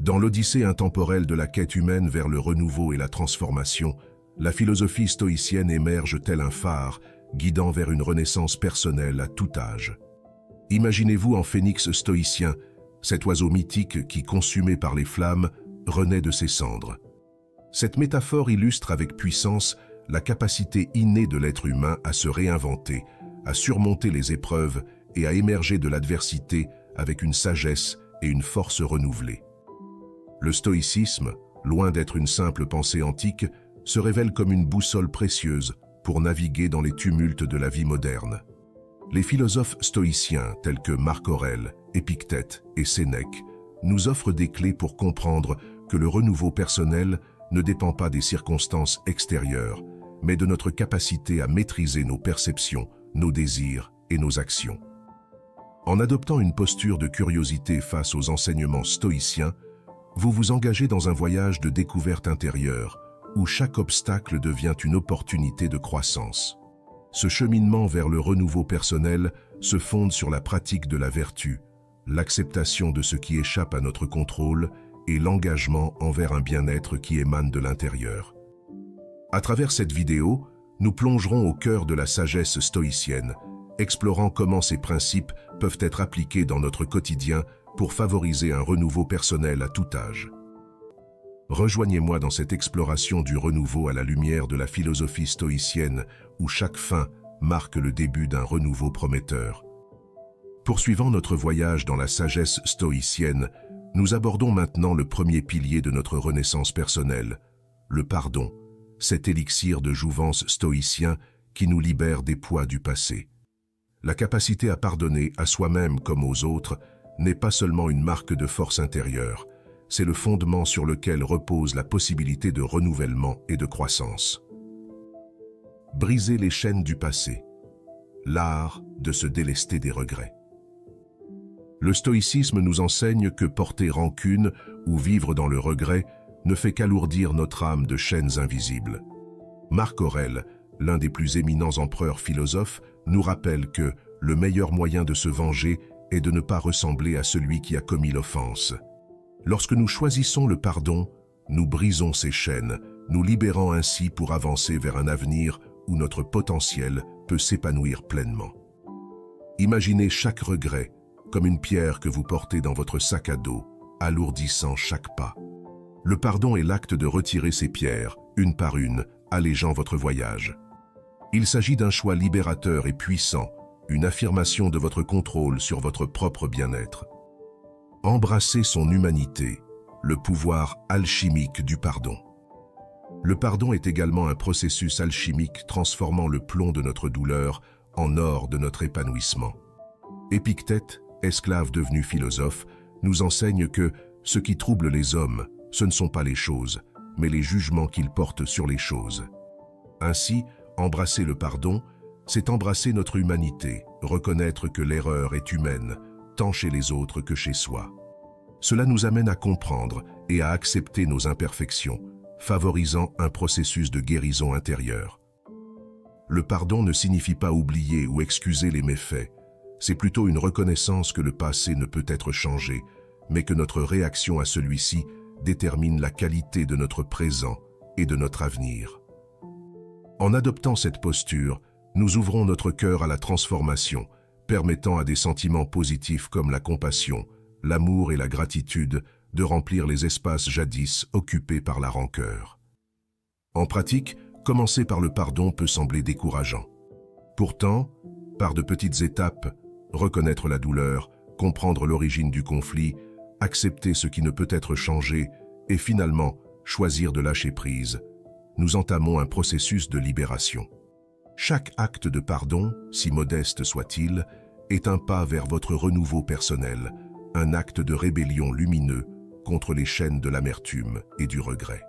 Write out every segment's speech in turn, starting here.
Dans l'odyssée intemporelle de la quête humaine vers le renouveau et la transformation, la philosophie stoïcienne émerge tel un phare, guidant vers une renaissance personnelle à tout âge. Imaginez-vous en phénix stoïcien, cet oiseau mythique qui, consumé par les flammes, renaît de ses cendres. Cette métaphore illustre avec puissance la capacité innée de l'être humain à se réinventer, à surmonter les épreuves et à émerger de l'adversité avec une sagesse et une force renouvelées. Le stoïcisme, loin d'être une simple pensée antique, se révèle comme une boussole précieuse pour naviguer dans les tumultes de la vie moderne. Les philosophes stoïciens tels que Marc Aurèle, Épictète et Sénèque nous offrent des clés pour comprendre que le renouveau personnel ne dépend pas des circonstances extérieures, mais de notre capacité à maîtriser nos perceptions, nos désirs et nos actions. En adoptant une posture de curiosité face aux enseignements stoïciens, vous vous engagez dans un voyage de découverte intérieure, où chaque obstacle devient une opportunité de croissance. Ce cheminement vers le renouveau personnel se fonde sur la pratique de la vertu, l'acceptation de ce qui échappe à notre contrôle et l'engagement envers un bien-être qui émane de l'intérieur. À travers cette vidéo, nous plongerons au cœur de la sagesse stoïcienne, explorant comment ces principes peuvent être appliqués dans notre quotidien pour favoriser un renouveau personnel à tout âge. Rejoignez-moi dans cette exploration du renouveau à la lumière de la philosophie stoïcienne, où chaque fin marque le début d'un renouveau prometteur. Poursuivant notre voyage dans la sagesse stoïcienne, nous abordons maintenant le premier pilier de notre renaissance personnelle, le pardon, cet élixir de jouvence stoïcien qui nous libère des poids du passé. La capacité à pardonner à soi-même comme aux autres n'est pas seulement une marque de force intérieure, c'est le fondement sur lequel repose la possibilité de renouvellement et de croissance. Briser les chaînes du passé, l'art de se délester des regrets. Le stoïcisme nous enseigne que porter rancune ou vivre dans le regret ne fait qu'alourdir notre âme de chaînes invisibles. Marc Aurèle, l'un des plus éminents empereurs philosophes, nous rappelle que le meilleur moyen de se venger est de ne pas ressembler à celui qui a commis l'offense. Lorsque nous choisissons le pardon, nous brisons ces chaînes, nous libérant ainsi pour avancer vers un avenir où notre potentiel peut s'épanouir pleinement. Imaginez chaque regret comme une pierre que vous portez dans votre sac à dos, alourdissant chaque pas. Le pardon est l'acte de retirer ces pierres, une par une, allégeant votre voyage. Il s'agit d'un choix libérateur et puissant, une affirmation de votre contrôle sur votre propre bien-être. Embrassez son humanité, le pouvoir alchimique du pardon. Le pardon est également un processus alchimique transformant le plomb de notre douleur en or de notre épanouissement. Épictète, esclave devenu philosophe, nous enseigne que ce qui trouble les hommes, ce ne sont pas les choses, mais les jugements qu'ils portent sur les choses. Ainsi, embrasser le pardon, c'est embrasser notre humanité, reconnaître que l'erreur est humaine, tant chez les autres que chez soi. Cela nous amène à comprendre et à accepter nos imperfections, favorisant un processus de guérison intérieure. Le pardon ne signifie pas oublier ou excuser les méfaits, c'est plutôt une reconnaissance que le passé ne peut être changé, mais que notre réaction à celui-ci détermine la qualité de notre présent et de notre avenir. En adoptant cette posture, nous ouvrons notre cœur à la transformation, permettant à des sentiments positifs comme la compassion, l'amour et la gratitude de remplir les espaces jadis occupés par la rancœur. En pratique, commencer par le pardon peut sembler décourageant. Pourtant, par de petites étapes, reconnaître la douleur, comprendre l'origine du conflit, accepter ce qui ne peut être changé et finalement choisir de lâcher prise, nous entamons un processus de libération. Chaque acte de pardon, si modeste soit-il, est un pas vers votre renouveau personnel, un acte de rébellion lumineux contre les chaînes de l'amertume et du regret.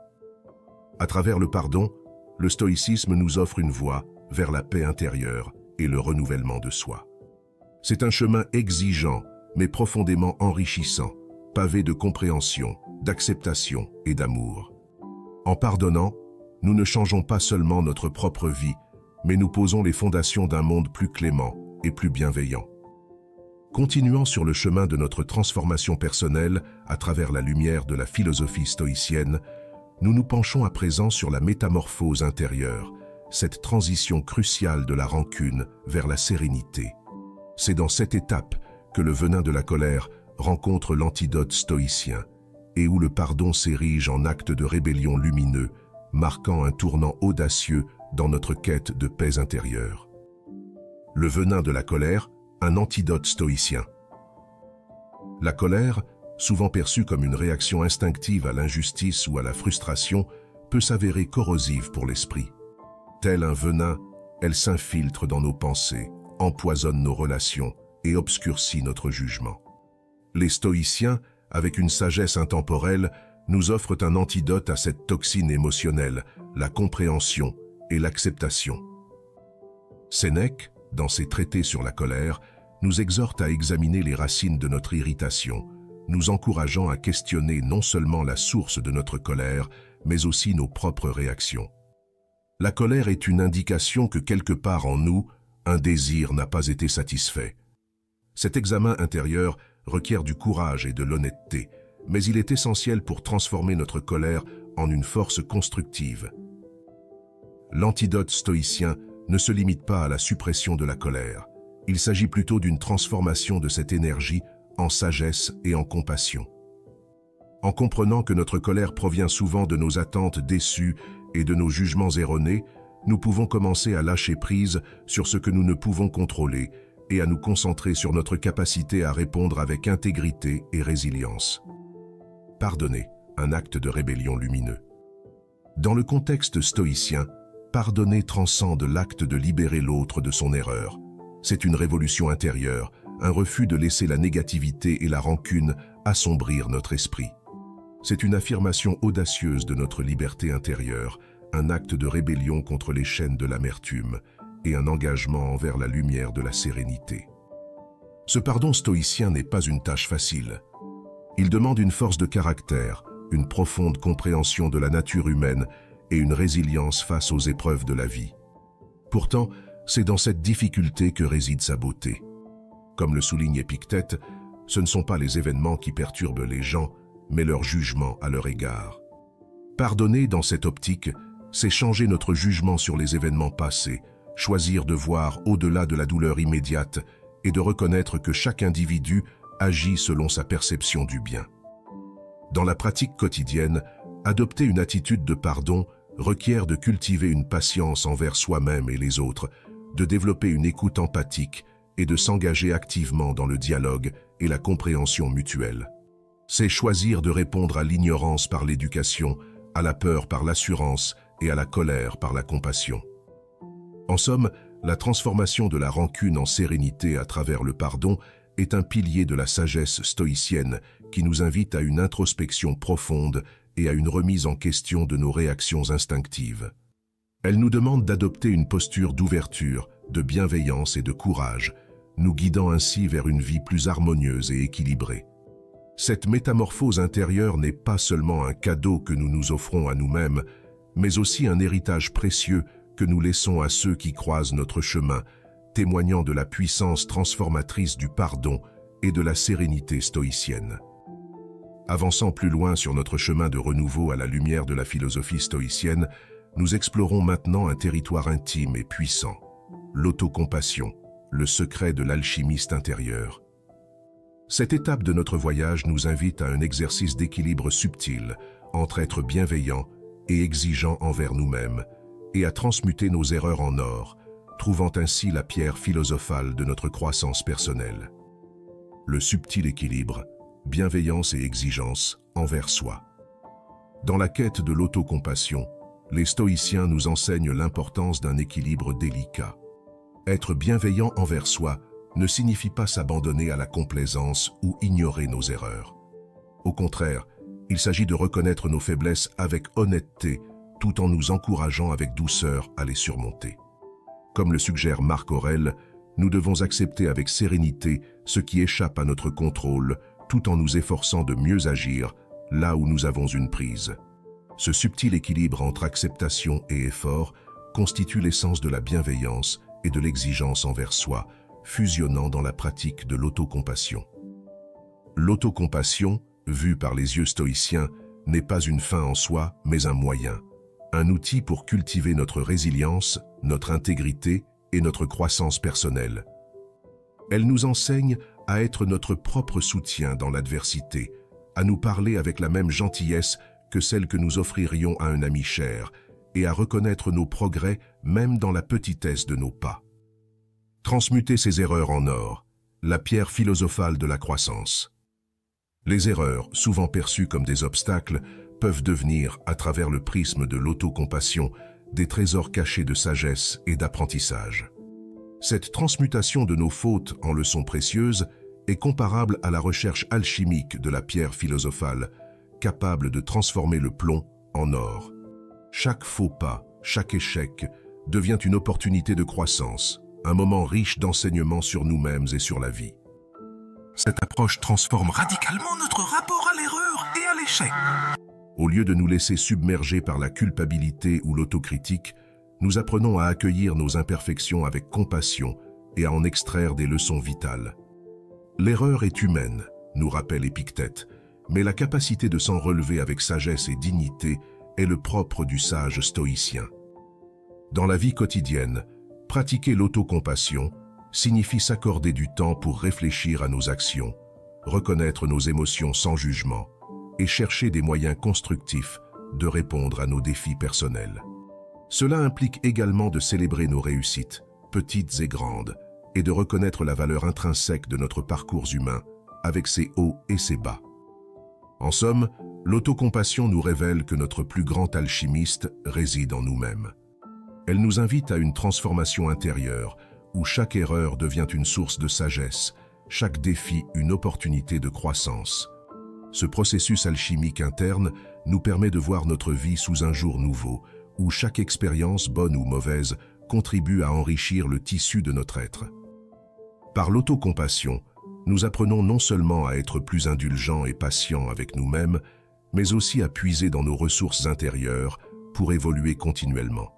À travers le pardon, le stoïcisme nous offre une voie vers la paix intérieure et le renouvellement de soi. C'est un chemin exigeant, mais profondément enrichissant, pavé de compréhension, d'acceptation et d'amour. En pardonnant, nous ne changeons pas seulement notre propre vie, mais nous posons les fondations d'un monde plus clément et plus bienveillant. Continuant sur le chemin de notre transformation personnelle à travers la lumière de la philosophie stoïcienne, nous nous penchons à présent sur la métamorphose intérieure, cette transition cruciale de la rancune vers la sérénité. C'est dans cette étape que le venin de la colère rencontre l'antidote stoïcien et où le pardon s'érige en acte de rébellion lumineux, marquant un tournant audacieux dans notre quête de paix intérieure. Le venin de la colère, un antidote stoïcien. La colère, souvent perçue comme une réaction instinctive à l'injustice ou à la frustration, peut s'avérer corrosive pour l'esprit. Tel un venin, elle s'infiltre dans nos pensées, empoisonne nos relations et obscurcit notre jugement. Les stoïciens, avec une sagesse intemporelle, nous offrent un antidote à cette toxine émotionnelle, la compréhension et l'acceptation. Sénèque, dans ses traités sur la colère, nous exhorte à examiner les racines de notre irritation, nous encourageant à questionner non seulement la source de notre colère, mais aussi nos propres réactions. La colère est une indication que quelque part en nous, un désir n'a pas été satisfait. Cet examen intérieur requiert du courage et de l'honnêteté, mais il est essentiel pour transformer notre colère en une force constructive. L'antidote stoïcien ne se limite pas à la suppression de la colère. Il s'agit plutôt d'une transformation de cette énergie en sagesse et en compassion. En comprenant que notre colère provient souvent de nos attentes déçues et de nos jugements erronés, nous pouvons commencer à lâcher prise sur ce que nous ne pouvons contrôler et à nous concentrer sur notre capacité à répondre avec intégrité et résilience. Pardonner, un acte de rébellion lumineux. Dans le contexte stoïcien, pardonner transcende l'acte de libérer l'autre de son erreur. C'est une révolution intérieure, un refus de laisser la négativité et la rancune assombrir notre esprit. C'est une affirmation audacieuse de notre liberté intérieure, un acte de rébellion contre les chaînes de l'amertume et un engagement envers la lumière de la sérénité. Ce pardon stoïcien n'est pas une tâche facile. Il demande une force de caractère, une profonde compréhension de la nature humaine et une résilience face aux épreuves de la vie. Pourtant, c'est dans cette difficulté que réside sa beauté. Comme le souligne Épictète, ce ne sont pas les événements qui perturbent les gens, mais leur jugement à leur égard. Pardonner dans cette optique, c'est changer notre jugement sur les événements passés, choisir de voir au-delà de la douleur immédiate et de reconnaître que chaque individu agit selon sa perception du bien. Dans la pratique quotidienne, adopter une attitude de pardon requiert de cultiver une patience envers soi-même et les autres, de développer une écoute empathique et de s'engager activement dans le dialogue et la compréhension mutuelle. C'est choisir de répondre à l'ignorance par l'éducation, à la peur par l'assurance et à la colère par la compassion. En somme, la transformation de la rancune en sérénité à travers le pardon est un pilier de la sagesse stoïcienne qui nous invite à une introspection profonde et à une remise en question de nos réactions instinctives. Elle nous demande d'adopter une posture d'ouverture, de bienveillance et de courage, nous guidant ainsi vers une vie plus harmonieuse et équilibrée. Cette métamorphose intérieure n'est pas seulement un cadeau que nous nous offrons à nous-mêmes, mais aussi un héritage précieux que nous laissons à ceux qui croisent notre chemin, témoignant de la puissance transformatrice du pardon et de la sérénité stoïcienne. Avançant plus loin sur notre chemin de renouveau à la lumière de la philosophie stoïcienne, nous explorons maintenant un territoire intime et puissant, l'autocompassion, le secret de l'alchimiste intérieur. Cette étape de notre voyage nous invite à un exercice d'équilibre subtil entre être bienveillant et exigeant envers nous-mêmes, et à transmuter nos erreurs en or, trouvant ainsi la pierre philosophale de notre croissance personnelle. Le subtil équilibre, bienveillance et exigence envers soi. Dans la quête de l'autocompassion, les stoïciens nous enseignent l'importance d'un équilibre délicat. Être bienveillant envers soi ne signifie pas s'abandonner à la complaisance ou ignorer nos erreurs. Au contraire, il s'agit de reconnaître nos faiblesses avec honnêteté, tout en nous encourageant avec douceur à les surmonter. Comme le suggère Marc Aurèle, nous devons accepter avec sérénité ce qui échappe à notre contrôle, tout en nous efforçant de mieux agir là où nous avons une prise. Ce subtil équilibre entre acceptation et effort constitue l'essence de la bienveillance et de l'exigence envers soi, fusionnant dans la pratique de l'autocompassion. L'autocompassion, vue par les yeux stoïciens, n'est pas une fin en soi, mais un moyen, un outil pour cultiver notre résilience, notre intégrité et notre croissance personnelle. Elle nous enseigne à être notre propre soutien dans l'adversité, à nous parler avec la même gentillesse que celle que nous offririons à un ami cher, et à reconnaître nos progrès même dans la petitesse de nos pas. Transmuter ces erreurs en or, la pierre philosophale de la croissance. Les erreurs, souvent perçues comme des obstacles, peuvent devenir, à travers le prisme de l'autocompassion, des trésors cachés de sagesse et d'apprentissage. Cette transmutation de nos fautes en leçons précieuses est comparable à la recherche alchimique de la pierre philosophale, capable de transformer le plomb en or. Chaque faux pas, chaque échec, devient une opportunité de croissance, un moment riche d'enseignements sur nous-mêmes et sur la vie. Cette approche transforme radicalement notre rapport à l'erreur et à l'échec. Au lieu de nous laisser submerger par la culpabilité ou l'autocritique, nous apprenons à accueillir nos imperfections avec compassion et à en extraire des leçons vitales. L'erreur est humaine, nous rappelle Épictète, mais la capacité de s'en relever avec sagesse et dignité est le propre du sage stoïcien. Dans la vie quotidienne, pratiquer l'autocompassion signifie s'accorder du temps pour réfléchir à nos actions, reconnaître nos émotions sans jugement et chercher des moyens constructifs de répondre à nos défis personnels. Cela implique également de célébrer nos réussites, petites et grandes, et de reconnaître la valeur intrinsèque de notre parcours humain, avec ses hauts et ses bas. En somme, l'autocompassion nous révèle que notre plus grand alchimiste réside en nous-mêmes. Elle nous invite à une transformation intérieure, où chaque erreur devient une source de sagesse, chaque défi une opportunité de croissance. Ce processus alchimique interne nous permet de voir notre vie sous un jour nouveau, où chaque expérience, bonne ou mauvaise, contribue à enrichir le tissu de notre être. Par l'autocompassion, nous apprenons non seulement à être plus indulgents et patients avec nous-mêmes, mais aussi à puiser dans nos ressources intérieures pour évoluer continuellement.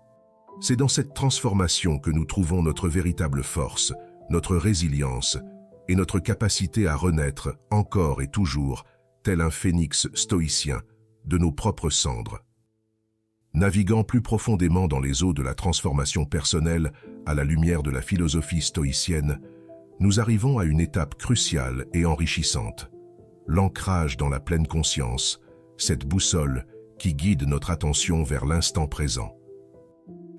C'est dans cette transformation que nous trouvons notre véritable force, notre résilience et notre capacité à renaître encore et toujours, tel un phénix stoïcien, de nos propres cendres. Naviguant plus profondément dans les eaux de la transformation personnelle à la lumière de la philosophie stoïcienne, nous arrivons à une étape cruciale et enrichissante, l'ancrage dans la pleine conscience, cette boussole qui guide notre attention vers l'instant présent.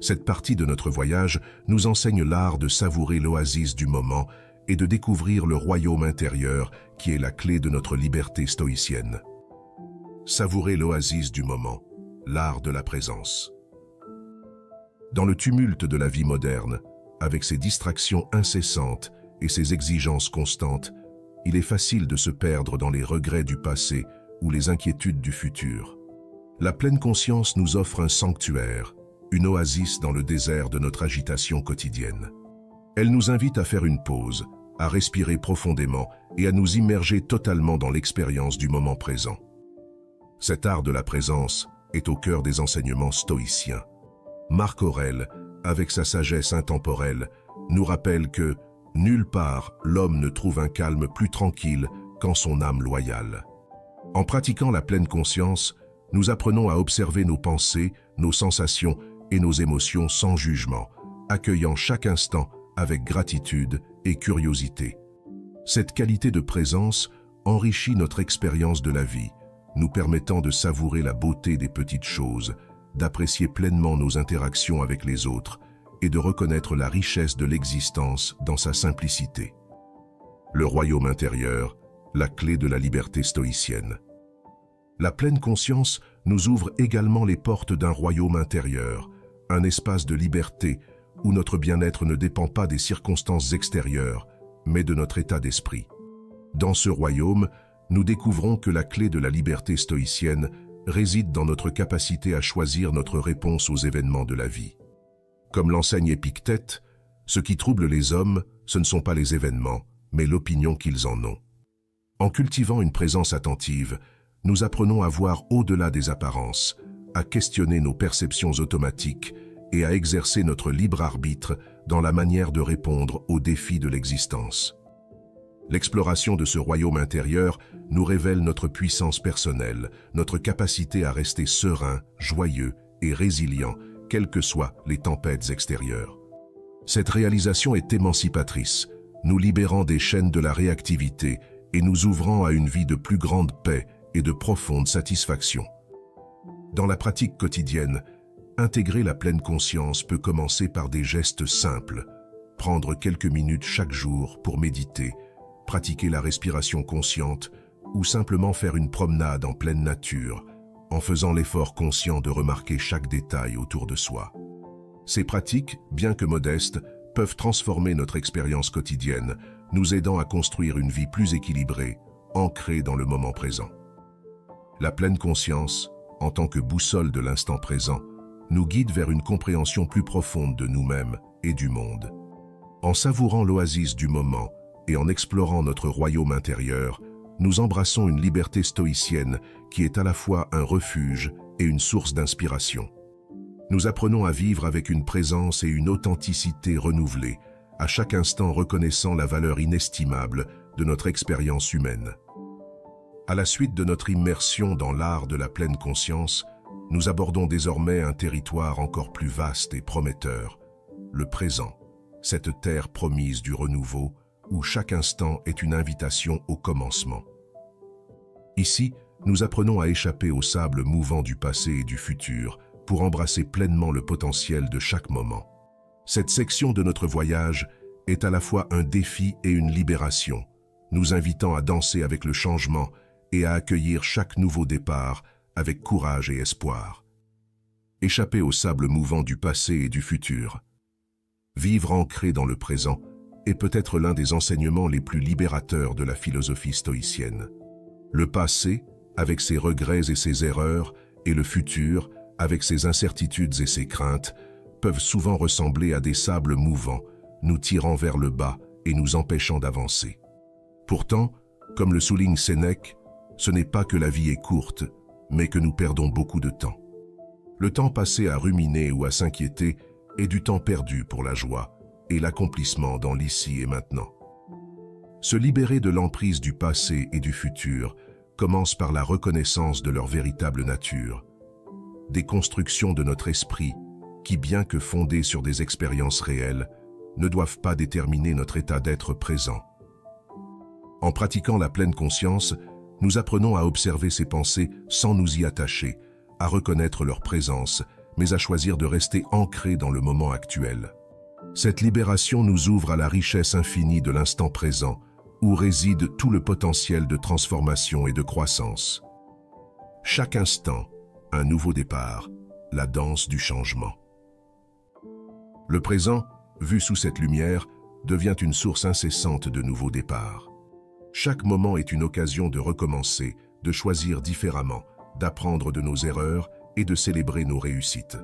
Cette partie de notre voyage nous enseigne l'art de savourer l'oasis du moment et de découvrir le royaume intérieur qui est la clé de notre liberté stoïcienne. Savourer l'oasis du moment, l'art de la présence. Dans le tumulte de la vie moderne, avec ses distractions incessantes et ses exigences constantes, il est facile de se perdre dans les regrets du passé ou les inquiétudes du futur. La pleine conscience nous offre un sanctuaire, une oasis dans le désert de notre agitation quotidienne. Elle nous invite à faire une pause, à respirer profondément et à nous immerger totalement dans l'expérience du moment présent. Cet art de la présence est au cœur des enseignements stoïciens. Marc Aurèle, avec sa sagesse intemporelle, nous rappelle que nulle part l'homme ne trouve un calme plus tranquille qu'en son âme loyale. En pratiquant la pleine conscience, nous apprenons à observer nos pensées, nos sensations et nos émotions sans jugement, accueillant chaque instant avec gratitude et curiosité. Cette qualité de présence enrichit notre expérience de la vie, nous permettant de savourer la beauté des petites choses, d'apprécier pleinement nos interactions avec les autres et de reconnaître la richesse de l'existence dans sa simplicité. Le royaume intérieur, la clé de la liberté stoïcienne. La pleine conscience nous ouvre également les portes d'un royaume intérieur, un espace de liberté où notre bien-être ne dépend pas des circonstances extérieures, mais de notre état d'esprit. Dans ce royaume, nous découvrons que la clé de la liberté stoïcienne réside dans notre capacité à choisir notre réponse aux événements de la vie. Comme l'enseigne Épictète, ce qui trouble les hommes, ce ne sont pas les événements, mais l'opinion qu'ils en ont. En cultivant une présence attentive, nous apprenons à voir au-delà des apparences, à questionner nos perceptions automatiques et à exercer notre libre arbitre dans la manière de répondre aux défis de l'existence. L'exploration de ce royaume intérieur nous révèle notre puissance personnelle, notre capacité à rester serein, joyeux et résilient, quelles que soient les tempêtes extérieures. Cette réalisation est émancipatrice, nous libérant des chaînes de la réactivité et nous ouvrant à une vie de plus grande paix et de profonde satisfaction. Dans la pratique quotidienne, intégrer la pleine conscience peut commencer par des gestes simples, prendre quelques minutes chaque jour pour méditer, pratiquer la respiration consciente ou simplement faire une promenade en pleine nature, en faisant l'effort conscient de remarquer chaque détail autour de soi. Ces pratiques, bien que modestes, peuvent transformer notre expérience quotidienne, nous aidant à construire une vie plus équilibrée, ancrée dans le moment présent. La pleine conscience, en tant que boussole de l'instant présent, nous guide vers une compréhension plus profonde de nous-mêmes et du monde. En savourant l'oasis du moment et en explorant notre royaume intérieur, nous embrassons une liberté stoïcienne qui est à la fois un refuge et une source d'inspiration. Nous apprenons à vivre avec une présence et une authenticité renouvelées, à chaque instant reconnaissant la valeur inestimable de notre expérience humaine. À la suite de notre immersion dans l'art de la pleine conscience, nous abordons désormais un territoire encore plus vaste et prometteur, le présent, cette terre promise du renouveau, où chaque instant est une invitation au commencement. Ici, nous apprenons à échapper au sable mouvant du passé et du futur pour embrasser pleinement le potentiel de chaque moment. Cette section de notre voyage est à la fois un défi et une libération, nous invitant à danser avec le changement et à accueillir chaque nouveau départ avec courage et espoir. Échapper au sable mouvant du passé et du futur. Vivre ancré dans le présent est peut-être l'un des enseignements les plus libérateurs de la philosophie stoïcienne. Le passé, avec ses regrets et ses erreurs, et le futur, avec ses incertitudes et ses craintes, peuvent souvent ressembler à des sables mouvants, nous tirant vers le bas et nous empêchant d'avancer. Pourtant, comme le souligne Sénèque, ce n'est pas que la vie est courte, mais que nous perdons beaucoup de temps. Le temps passé à ruminer ou à s'inquiéter est du temps perdu pour la joie et l'accomplissement dans l'ici et maintenant. Se libérer de l'emprise du passé et du futur commence par la reconnaissance de leur véritable nature, des constructions de notre esprit qui, bien que fondées sur des expériences réelles, ne doivent pas déterminer notre état d'être présent. En pratiquant la pleine conscience, nous apprenons à observer ces pensées sans nous y attacher, à reconnaître leur présence, mais à choisir de rester ancrés dans le moment actuel. Cette libération nous ouvre à la richesse infinie de l'instant présent, où réside tout le potentiel de transformation et de croissance. Chaque instant, un nouveau départ, la danse du changement. Le présent, vu sous cette lumière, devient une source incessante de nouveaux départs. Chaque moment est une occasion de recommencer, de choisir différemment, d'apprendre de nos erreurs et de célébrer nos réussites.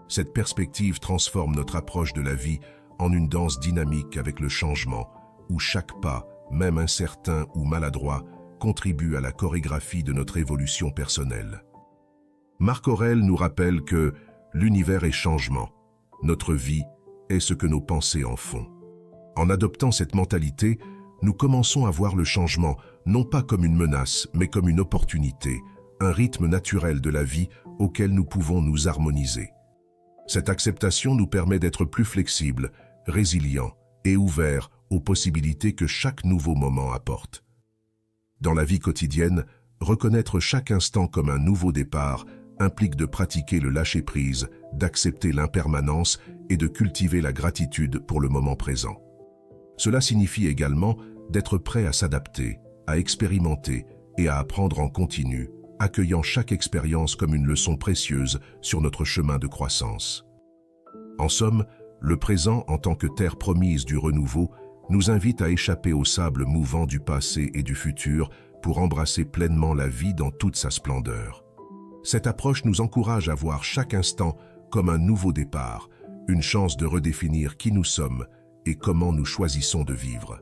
Cette perspective transforme notre approche de la vie en une danse dynamique avec le changement, où chaque pas, même incertain ou maladroit, contribue à la chorégraphie de notre évolution personnelle. Marc Aurèle nous rappelle que l'univers est changement, notre vie est ce que nos pensées en font. En adoptant cette mentalité, nous commençons à voir le changement non pas comme une menace, mais comme une opportunité, un rythme naturel de la vie auquel nous pouvons nous harmoniser. Cette acceptation nous permet d'être plus flexibles, résilients et ouverts aux possibilités que chaque nouveau moment apporte. Dans la vie quotidienne, reconnaître chaque instant comme un nouveau départ implique de pratiquer le lâcher-prise, d'accepter l'impermanence et de cultiver la gratitude pour le moment présent. Cela signifie également d'être prêt à s'adapter, à expérimenter et à apprendre en continu, accueillant chaque expérience comme une leçon précieuse sur notre chemin de croissance. En somme, le présent en tant que terre promise du renouveau nous invite à échapper au sable mouvant du passé et du futur pour embrasser pleinement la vie dans toute sa splendeur. Cette approche nous encourage à voir chaque instant comme un nouveau départ, une chance de redéfinir qui nous sommes et comment nous choisissons de vivre.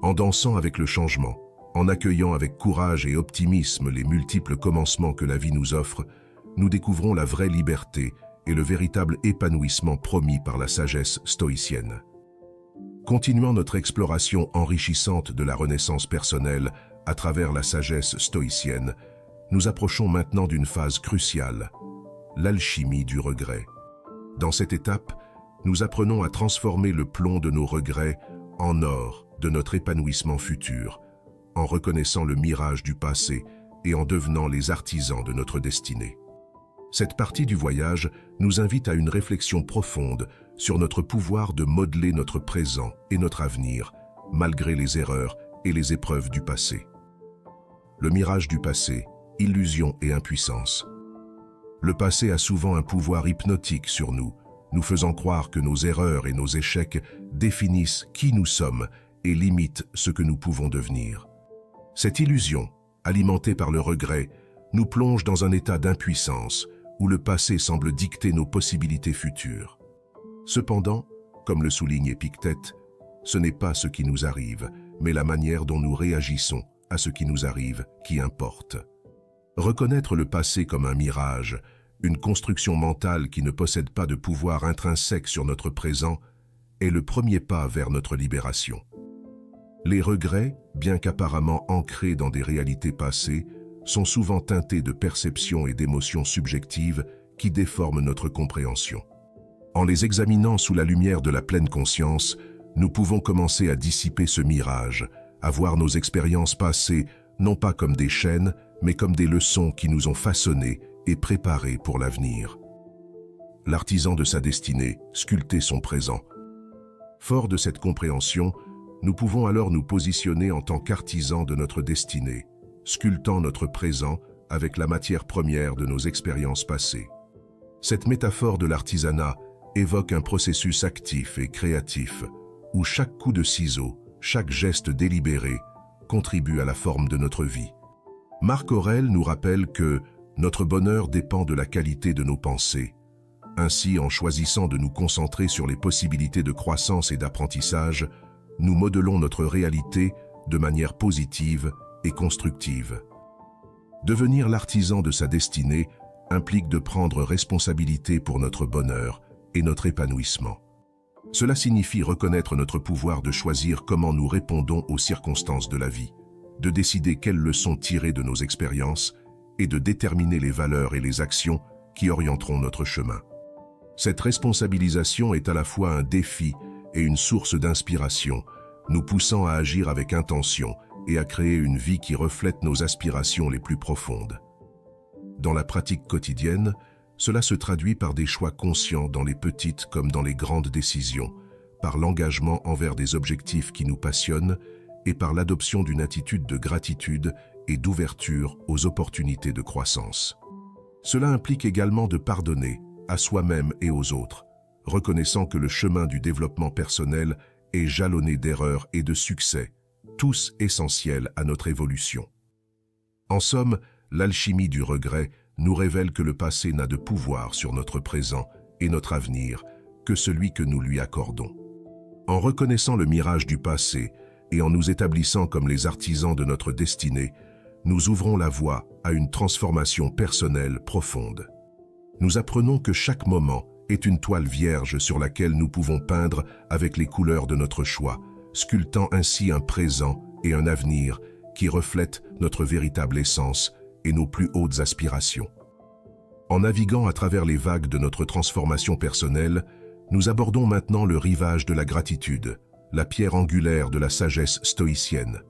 En dansant avec le changement, en accueillant avec courage et optimisme les multiples commencements que la vie nous offre, nous découvrons la vraie liberté est le véritable épanouissement promis par la sagesse stoïcienne. Continuant notre exploration enrichissante de la renaissance personnelle à travers la sagesse stoïcienne, nous approchons maintenant d'une phase cruciale, l'alchimie du regret. Dans cette étape, nous apprenons à transformer le plomb de nos regrets en or de notre épanouissement futur, en reconnaissant le mirage du passé et en devenant les artisans de notre destinée. Cette partie du voyage nous invite à une réflexion profonde sur notre pouvoir de modeler notre présent et notre avenir, malgré les erreurs et les épreuves du passé. Le mirage du passé, illusion et impuissance. Le passé a souvent un pouvoir hypnotique sur nous, nous faisant croire que nos erreurs et nos échecs définissent qui nous sommes et limitent ce que nous pouvons devenir. Cette illusion, alimentée par le regret, nous plonge dans un état d'impuissance où le passé semble dicter nos possibilités futures. Cependant, comme le souligne Épictète, ce n'est pas ce qui nous arrive, mais la manière dont nous réagissons à ce qui nous arrive qui importe. Reconnaître le passé comme un mirage, une construction mentale qui ne possède pas de pouvoir intrinsèque sur notre présent, est le premier pas vers notre libération. Les regrets, bien qu'apparemment ancrés dans des réalités passées, sont souvent teintés de perceptions et d'émotions subjectives qui déforment notre compréhension. En les examinant sous la lumière de la pleine conscience, nous pouvons commencer à dissiper ce mirage, à voir nos expériences passées non pas comme des chaînes, mais comme des leçons qui nous ont façonnés et préparés pour l'avenir. L'artisan de sa destinée sculptait son présent. Fort de cette compréhension, nous pouvons alors nous positionner en tant qu'artisans de notre destinée, sculptant notre présent avec la matière première de nos expériences passées. Cette métaphore de l'artisanat évoque un processus actif et créatif, où chaque coup de ciseau, chaque geste délibéré, contribue à la forme de notre vie. Marc Aurèle nous rappelle que notre bonheur dépend de la qualité de nos pensées. Ainsi, en choisissant de nous concentrer sur les possibilités de croissance et d'apprentissage, nous modelons notre réalité de manière positive et constructive. Devenir l'artisan de sa destinée implique de prendre responsabilité pour notre bonheur et notre épanouissement. Cela signifie reconnaître notre pouvoir de choisir comment nous répondons aux circonstances de la vie, de décider quelles leçons tirer de nos expériences et de déterminer les valeurs et les actions qui orienteront notre chemin. Cette responsabilisation est à la fois un défi et une source d'inspiration, nous poussant à agir avec intention et à créer une vie qui reflète nos aspirations les plus profondes. Dans la pratique quotidienne, cela se traduit par des choix conscients dans les petites comme dans les grandes décisions, par l'engagement envers des objectifs qui nous passionnent et par l'adoption d'une attitude de gratitude et d'ouverture aux opportunités de croissance. Cela implique également de pardonner à soi-même et aux autres, reconnaissant que le chemin du développement personnel est jalonné d'erreurs et de succès, tous essentiels à notre évolution. En somme, l'alchimie du regret nous révèle que le passé n'a de pouvoir sur notre présent et notre avenir que celui que nous lui accordons. En reconnaissant le mirage du passé et en nous établissant comme les artisans de notre destinée, nous ouvrons la voie à une transformation personnelle profonde. Nous apprenons que chaque moment est une toile vierge sur laquelle nous pouvons peindre avec les couleurs de notre choix, sculptant ainsi un présent et un avenir qui reflètent notre véritable essence et nos plus hautes aspirations. En naviguant à travers les vagues de notre transformation personnelle, nous abordons maintenant le rivage de la gratitude, la pierre angulaire de la sagesse stoïcienne.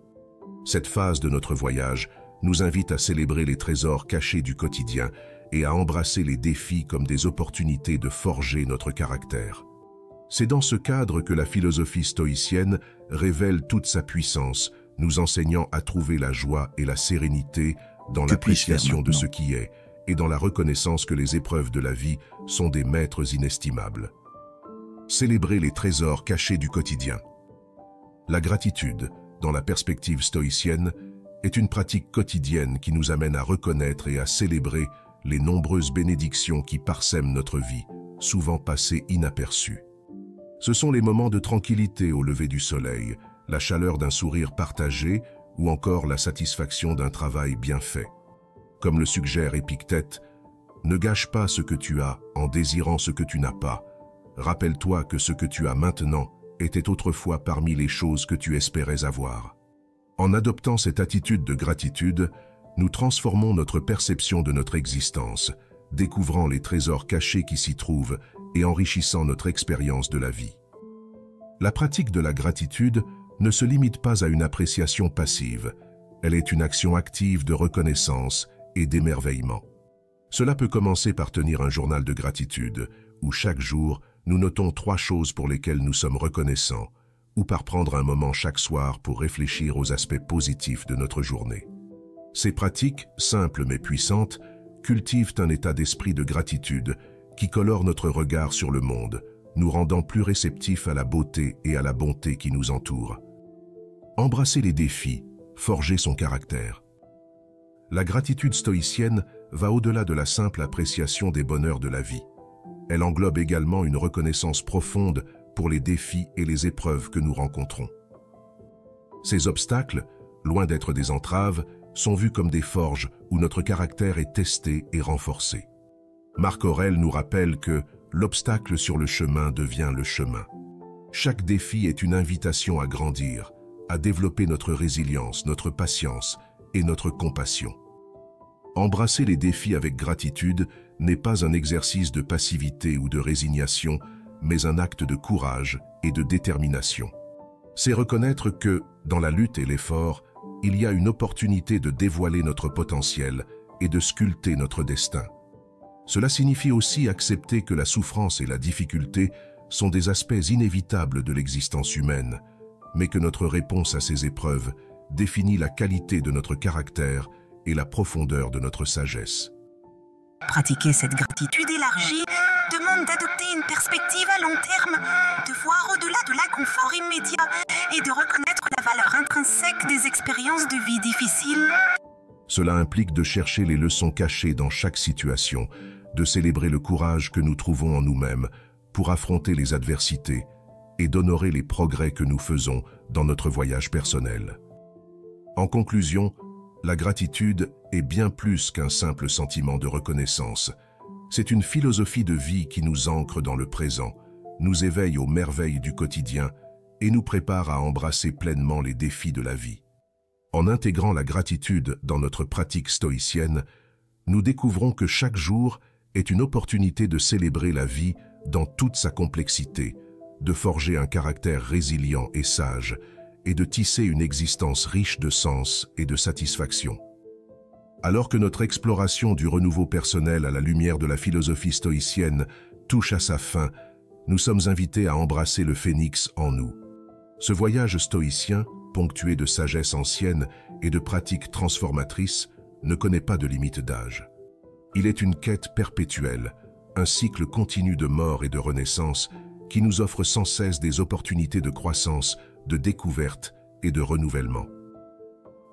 Cette phase de notre voyage nous invite à célébrer les trésors cachés du quotidien et à embrasser les défis comme des opportunités de forger notre caractère. C'est dans ce cadre que la philosophie stoïcienne révèle toute sa puissance, nous enseignant à trouver la joie et la sérénité dans l'appréciation de ce qui est et dans la reconnaissance que les épreuves de la vie sont des maîtres inestimables. Célébrer les trésors cachés du quotidien. La gratitude, dans la perspective stoïcienne, est une pratique quotidienne qui nous amène à reconnaître et à célébrer les nombreuses bénédictions qui parsèment notre vie, souvent passées inaperçues. Ce sont les moments de tranquillité au lever du soleil, la chaleur d'un sourire partagé ou encore la satisfaction d'un travail bien fait. Comme le suggère Épictète, Ne gâche pas ce que tu as en désirant ce que tu n'as pas. Rappelle-toi que ce que tu as maintenant était autrefois parmi les choses que tu espérais avoir. En adoptant cette attitude de gratitude, nous transformons notre perception de notre existence, découvrant les trésors cachés qui s'y trouvent et enrichissant notre expérience de la vie. La pratique de la gratitude ne se limite pas à une appréciation passive, elle est une action active de reconnaissance et d'émerveillement. Cela peut commencer par tenir un journal de gratitude, où chaque jour, nous notons 3 choses pour lesquelles nous sommes reconnaissants, ou par prendre un moment chaque soir pour réfléchir aux aspects positifs de notre journée. Ces pratiques, simples mais puissantes, cultivent un état d'esprit de gratitude qui colore notre regard sur le monde, nous rendant plus réceptifs à la beauté et à la bonté qui nous entourent. Embrasser les défis, forger son caractère. La gratitude stoïcienne va au-delà de la simple appréciation des bonheurs de la vie. Elle englobe également une reconnaissance profonde pour les défis et les épreuves que nous rencontrons. Ces obstacles, loin d'être des entraves, sont vus comme des forges où notre caractère est testé et renforcé. Marc Aurèle nous rappelle que l'obstacle sur le chemin devient le chemin. Chaque défi est une invitation à grandir, à développer notre résilience, notre patience et notre compassion. Embrasser les défis avec gratitude n'est pas un exercice de passivité ou de résignation, mais un acte de courage et de détermination. C'est reconnaître que, dans la lutte et l'effort, il y a une opportunité de dévoiler notre potentiel et de sculpter notre destin. Cela signifie aussi accepter que la souffrance et la difficulté sont des aspects inévitables de l'existence humaine, mais que notre réponse à ces épreuves définit la qualité de notre caractère et la profondeur de notre sagesse. Pratiquer cette gratitude élargie demande d'adopter une perspective à long terme, de voir au-delà de l'inconfort immédiat et de reconnaître la valeur intrinsèque des expériences de vie difficiles. Cela implique de chercher les leçons cachées dans chaque situation, de célébrer le courage que nous trouvons en nous-mêmes pour affronter les adversités et d'honorer les progrès que nous faisons dans notre voyage personnel. En conclusion, la gratitude est bien plus qu'un simple sentiment de reconnaissance. C'est une philosophie de vie qui nous ancre dans le présent, nous éveille aux merveilles du quotidien et nous prépare à embrasser pleinement les défis de la vie. En intégrant la gratitude dans notre pratique stoïcienne, nous découvrons que chaque jour est une opportunité de célébrer la vie dans toute sa complexité, de forger un caractère résilient et sage, et de tisser une existence riche de sens et de satisfaction. Alors que notre exploration du renouveau personnel à la lumière de la philosophie stoïcienne touche à sa fin, nous sommes invités à embrasser le phénix en nous. Ce voyage stoïcien, ponctué de sagesse ancienne et de pratiques transformatrices, ne connaît pas de limite d'âge. Il est une quête perpétuelle, un cycle continu de mort et de renaissance qui nous offre sans cesse des opportunités de croissance, de découverte et de renouvellement.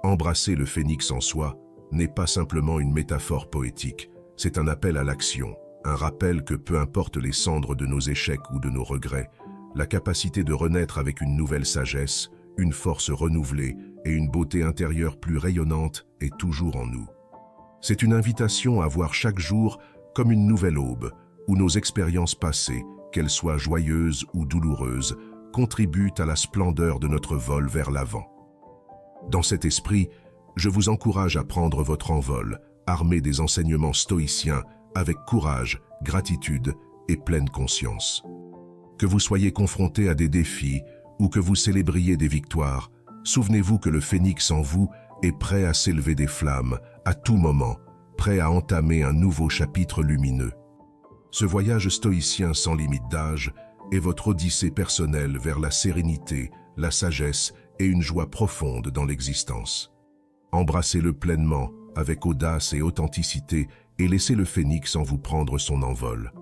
Embrasser le phénix en soi n'est pas simplement une métaphore poétique, c'est un appel à l'action, un rappel que peu importe les cendres de nos échecs ou de nos regrets, la capacité de renaître avec une nouvelle sagesse, une force renouvelée et une beauté intérieure plus rayonnante est toujours en nous. C'est une invitation à voir chaque jour comme une nouvelle aube, où nos expériences passées, qu'elles soient joyeuses ou douloureuses, contribuent à la splendeur de notre vol vers l'avant. Dans cet esprit, je vous encourage à prendre votre envol, armé des enseignements stoïciens, avec courage, gratitude et pleine conscience. Que vous soyez confrontés à des défis ou que vous célébriez des victoires, souvenez-vous que le phénix en vous est prêt à s'élever des flammes, à tout moment, prêt à entamer un nouveau chapitre lumineux. Ce voyage stoïcien sans limite d'âge est votre odyssée personnelle vers la sérénité, la sagesse et une joie profonde dans l'existence. Embrassez-le pleinement, avec audace et authenticité, et laissez le phénix en vous prendre son envol.